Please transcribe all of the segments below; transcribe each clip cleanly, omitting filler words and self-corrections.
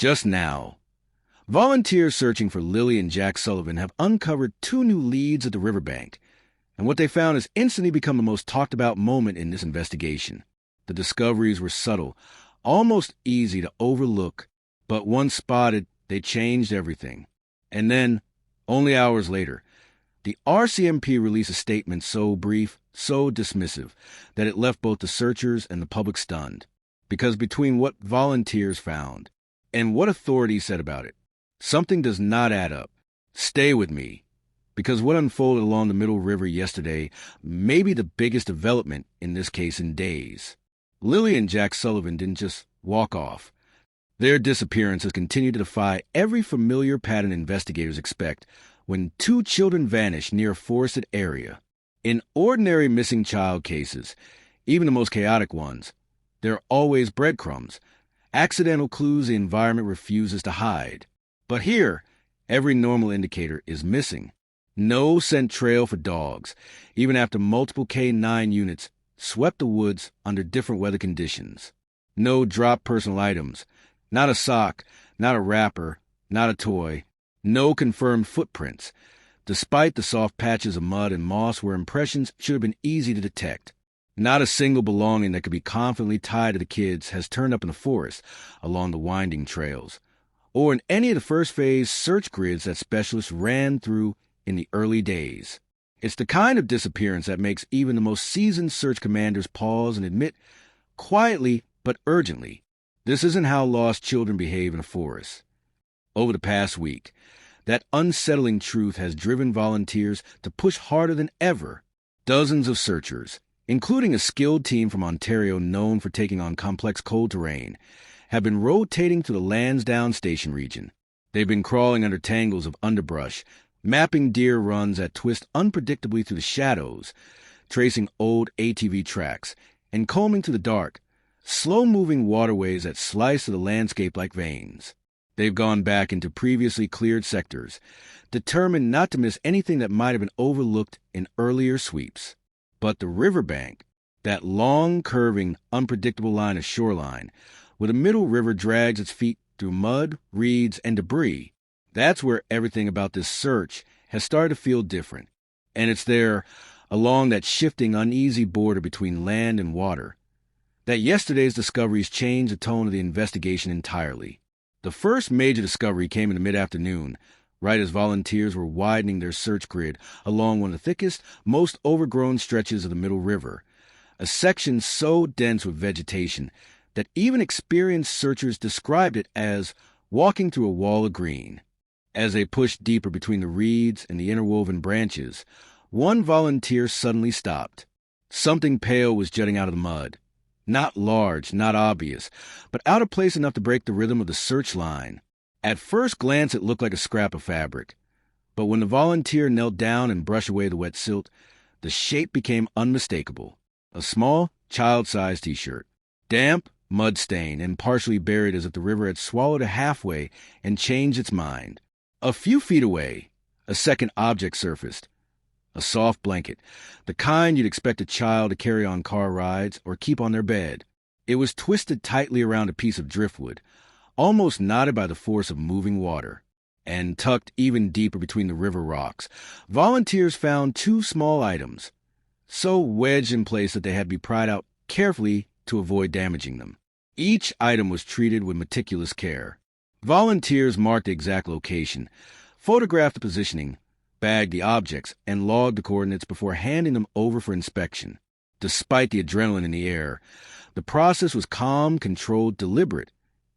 Just now, volunteers searching for Lily and Jack Sullivan have uncovered 2 new leads at the Riverbank, and what they found has instantly become the most talked about moment in this investigation. The discoveries were subtle, almost easy to overlook, but once spotted, they changed everything. And then, only hours later, the RCMP released a statement so brief, so dismissive, that it left both the searchers and the public stunned. Because between what volunteers found and what authorities said about it, something does not add up. Stay with me, because what unfolded along the Middle River yesterday may be the biggest development in this case in days. Lily and Jack Sullivan didn't just walk off. Their disappearance has continued to defy every familiar pattern investigators expect when 2 children vanish near a forested area. In ordinary missing child cases, even the most chaotic ones, there are always breadcrumbs, accidental clues the environment refuses to hide. But here, every normal indicator is missing. No scent trail for dogs, even after multiple K-9 units swept the woods under different weather conditions. No dropped personal items, not a sock, not a wrapper, not a toy. No confirmed footprints, despite the soft patches of mud and moss where impressions should have been easy to detect. Not a single belonging that could be confidently tied to the kids has turned up in the forest, along the winding trails, or in any of the first-phase search grids that specialists ran through in the early days. It's the kind of disappearance that makes even the most seasoned search commanders pause and admit, quietly but urgently, this isn't how lost children behave in a forest. Over the past week, that unsettling truth has driven volunteers to push harder than ever. Dozens of searchers, including a skilled team from Ontario known for taking on complex cold terrain, have been rotating to the Lansdowne Station region. They've been crawling under tangles of underbrush, mapping deer runs that twist unpredictably through the shadows, tracing old ATV tracks, and combing through the dark, slow-moving waterways that slice through the landscape like veins. They've gone back into previously cleared sectors, determined not to miss anything that might have been overlooked in earlier sweeps. But the Riverbank, that long, curving, unpredictable line of shoreline, where the middle river drags its feet through mud, reeds, and debris, that's where everything about this search has started to feel different. And it's there, along that shifting, uneasy border between land and water, that yesterday's discoveries changed the tone of the investigation entirely. The first major discovery came in the mid-afternoon, right as volunteers were widening their search grid along one of the thickest, most overgrown stretches of the Middle River, a section so dense with vegetation that even experienced searchers described it as walking through a wall of green. As they pushed deeper between the reeds and the interwoven branches, one volunteer suddenly stopped. Something pale was jutting out of the mud. Not large, not obvious, but out of place enough to break the rhythm of the search line. At first glance, it looked like a scrap of fabric. But when the volunteer knelt down and brushed away the wet silt, the shape became unmistakable. A small, child-sized t-shirt. Damp, mud-stained, and partially buried as if the river had swallowed it halfway and changed its mind. A few feet away, a second object surfaced. A soft blanket, the kind you'd expect a child to carry on car rides or keep on their bed. It was twisted tightly around a piece of driftwood, almost knotted by the force of moving water. And tucked even deeper between the river rocks, volunteers found 2 small items, so wedged in place that they had to be pried out carefully to avoid damaging them. Each item was treated with meticulous care. Volunteers marked the exact location, photographed the positioning, bagged the objects, and logged the coordinates before handing them over for inspection. Despite the adrenaline in the air, the process was calm, controlled, deliberate,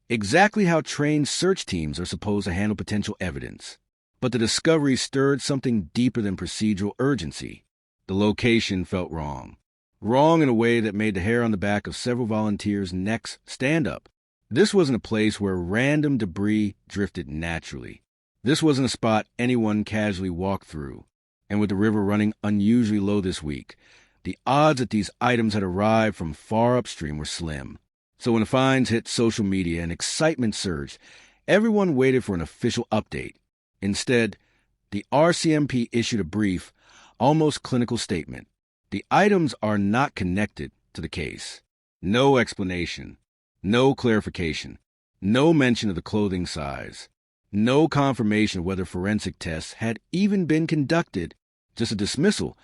exactly how trained search teams are supposed to handle potential evidence. But the discovery stirred something deeper than procedural urgency. The location felt wrong. Wrong in a way that made the hair on the back of several volunteers' necks stand up. This wasn't a place where random debris drifted naturally. This wasn't a spot anyone casually walked through, and with the river running unusually low this week, the odds that these items had arrived from far upstream were slim. So when the finds hit social media and excitement surged, everyone waited for an official update. Instead, the RCMP issued a brief, almost clinical statement. The items are not connected to the case. No explanation. No clarification. No mention of the clothing size. No confirmation of whether forensic tests had even been conducted. Just a dismissal.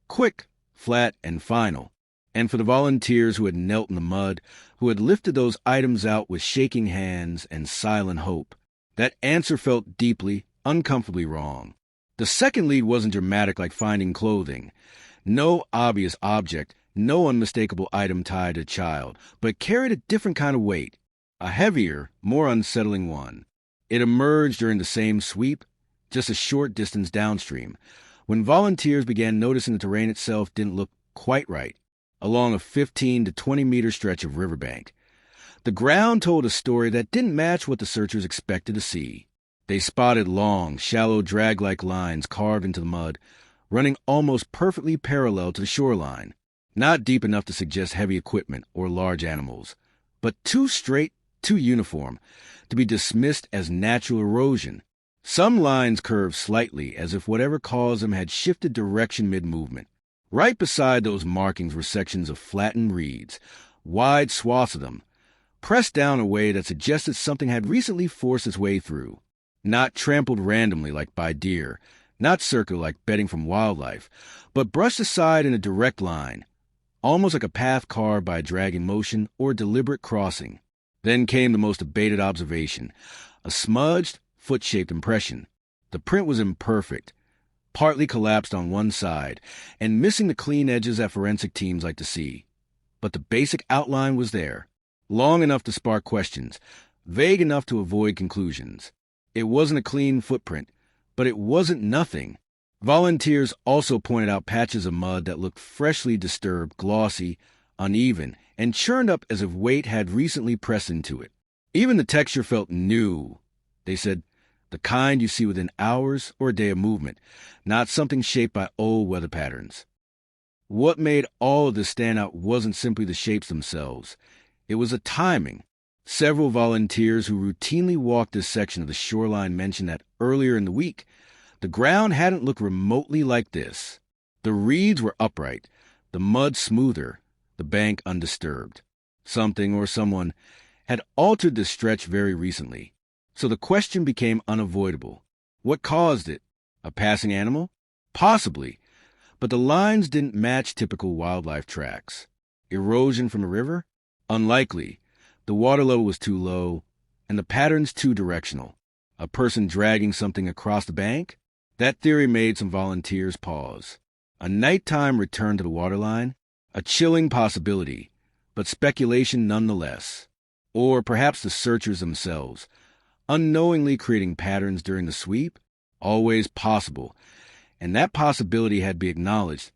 Quick, flat, and final. And for the volunteers who had knelt in the mud, who had lifted those items out with shaking hands and silent hope, that answer felt deeply, uncomfortably wrong. The second lead wasn't dramatic like finding clothing. No obvious object, no unmistakable item tied to a child, but carried a different kind of weight. A heavier, more unsettling one. It emerged during the same sweep, just a short distance downstream, when volunteers began noticing the terrain itself didn't look quite right, along a 15 to 20 meter stretch of riverbank. The ground told a story that didn't match what the searchers expected to see. They spotted long, shallow drag-like lines carved into the mud, running almost perfectly parallel to the shoreline, not deep enough to suggest heavy equipment or large animals, but too straight, too uniform, to be dismissed as natural erosion. Some lines curved slightly, as if whatever caused them had shifted direction mid-movement. Right beside those markings were sections of flattened reeds, wide swaths of them, pressed down in a way that suggested something had recently forced its way through. Not trampled randomly like by deer, not circular like bedding from wildlife, but brushed aside in a direct line, almost like a path carved by a dragging motion or deliberate crossing. Then came the most debated observation, a smudged, foot-shaped impression. The print was imperfect, partly collapsed on one side, and missing the clean edges that forensic teams like to see. But the basic outline was there, long enough to spark questions, vague enough to avoid conclusions. It wasn't a clean footprint, but it wasn't nothing. Volunteers also pointed out patches of mud that looked freshly disturbed, glossy, uneven, and churned up as if weight had recently pressed into it. Even the texture felt new. They said, the kind you see within hours or a day of movement, not something shaped by old weather patterns. What made all of this stand out wasn't simply the shapes themselves. It was the timing. Several volunteers who routinely walked this section of the shoreline mentioned that earlier in the week, the ground hadn't looked remotely like this. The reeds were upright, the mud smoother, the bank undisturbed. Something or someone had altered this stretch very recently. So the question became unavoidable. What caused it? A passing animal? Possibly. But the lines didn't match typical wildlife tracks. Erosion from a river? Unlikely. The water level was too low, and the patterns too directional. A person dragging something across the bank? That theory made some volunteers pause. A nighttime return to the waterline? A chilling possibility, but speculation nonetheless. Or perhaps the searchers themselves, unknowingly creating patterns during the sweep? Always possible, and that possibility had to be acknowledged,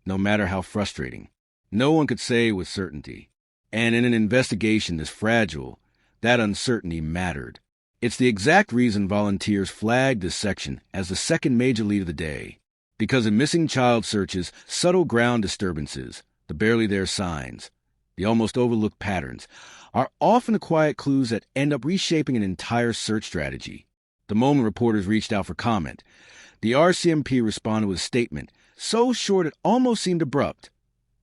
no matter how frustrating. No one could say with certainty. And in an investigation this fragile, that uncertainty mattered. It's the exact reason volunteers flagged this section as the second major lead of the day. Because in missing child searches, subtle ground disturbances, the barely there signs, the almost overlooked patterns, are often the quiet clues that end up reshaping an entire search strategy. The moment reporters reached out for comment, the RCMP responded with a statement so short it almost seemed abrupt.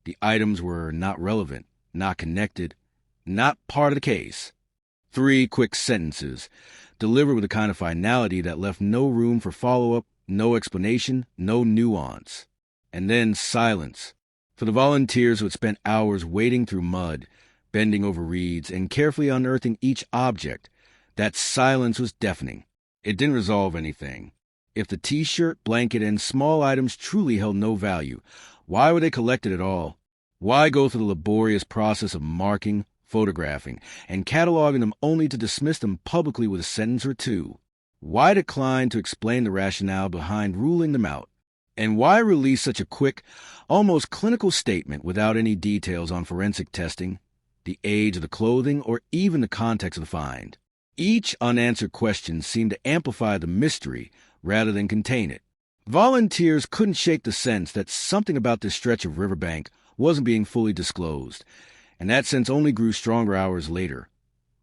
The items were not relevant, not connected, not part of the case. 3 quick sentences, delivered with a kind of finality that left no room for follow-up, no explanation, no nuance. And then silence. For the volunteers who had spent hours wading through mud, bending over reeds, and carefully unearthing each object, that silence was deafening. It didn't resolve anything. If the T-shirt, blanket, and small items truly held no value, why were they collected at all? Why go through the laborious process of marking, photographing, and cataloging them only to dismiss them publicly with a sentence or two? Why decline to explain the rationale behind ruling them out? And why release such a quick, almost clinical statement without any details on forensic testing, the age of the clothing, or even the context of the find? Each unanswered question seemed to amplify the mystery rather than contain it. Volunteers couldn't shake the sense that something about this stretch of riverbank wasn't being fully disclosed, and that sense only grew stronger hours later,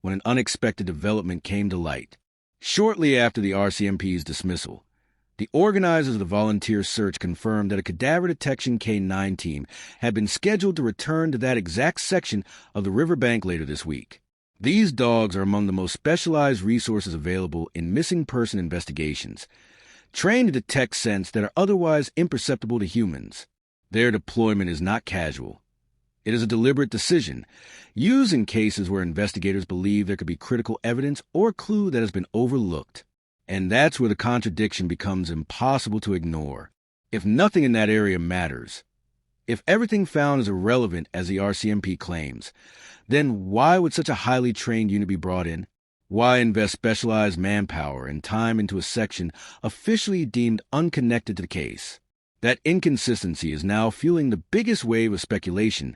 when an unexpected development came to light. Shortly after the RCMP's dismissal, the organizers of the volunteer search confirmed that a cadaver-detection K-9 team had been scheduled to return to that exact section of the riverbank later this week. These dogs are among the most specialized resources available in missing person investigations, trained to detect scents that are otherwise imperceptible to humans. Their deployment is not casual. It is a deliberate decision, used in cases where investigators believe there could be critical evidence or clue that has been overlooked. And that's where the contradiction becomes impossible to ignore. If nothing in that area matters, if everything found is irrelevant as the RCMP claims, then why would such a highly trained unit be brought in? Why invest specialized manpower and time into a section officially deemed unconnected to the case? That inconsistency is now fueling the biggest wave of speculation